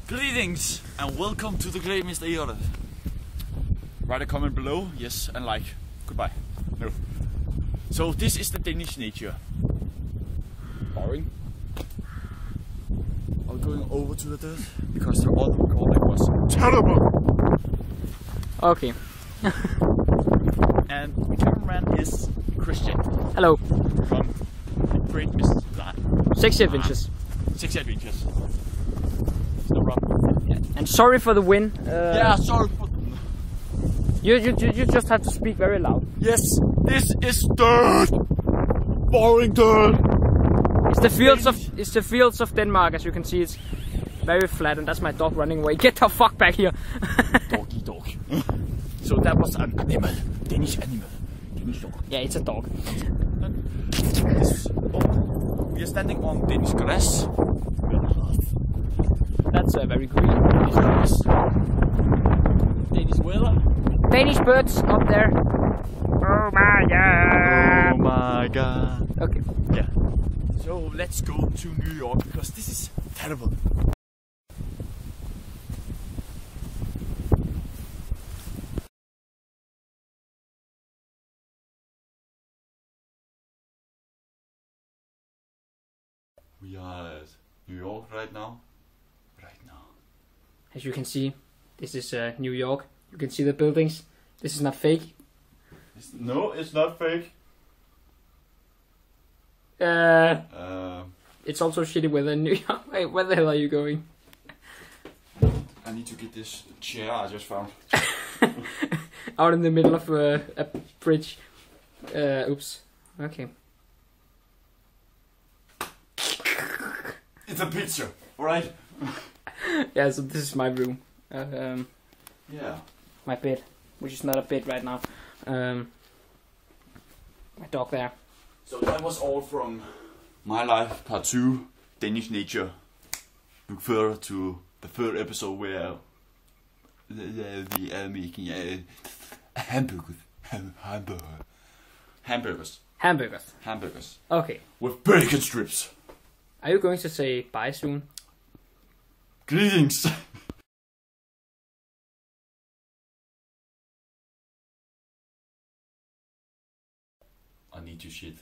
Greetings and welcome to the Great Mr. Earth. Write a comment below, yes, and like. Goodbye. No. So this is the Danish nature. Boring. I'm going over to the dirt because the other recording was terrible. Okay. And the cameraman is Christian. Hello. From the Great Mr. 6 adventures. 6 adventures. It's no problem. Yeah. And sorry for the wind. Yeah, sorry for. You just have to speak very loud. Yes, this is dirt. Boring dirt. It's the fields of Denmark, as you can see. It's very flat, and that's my dog running away. Get the fuck back here. Doggy dog. So that was an animal. Danish animal. Danish dog. Yeah, it's a dog. We are standing on Danish grass. That's very green. Danish grass. Danish weather. Danish birds up there. Oh my god. Oh my god. Okay. Yeah. So let's go to New York because this is terrible. We are at New York right now. As you can see, this is New York. You can see the buildings. This is not fake. No, it's not fake. It's also shitty weather in New York. Wait, where the hell are you going? I need to get this chair I just found. Out in the middle of a bridge. Oops. Okay. It's a picture, alright? Yeah, so this is my room. Yeah. My bed, which is not a bed right now. My dog there. So that was all from my life, part 2, Danish nature. Look further to the third episode where we are making hamburgers Okay. with bacon strips. Are you going to say bye soon? Greetings. I need to shit.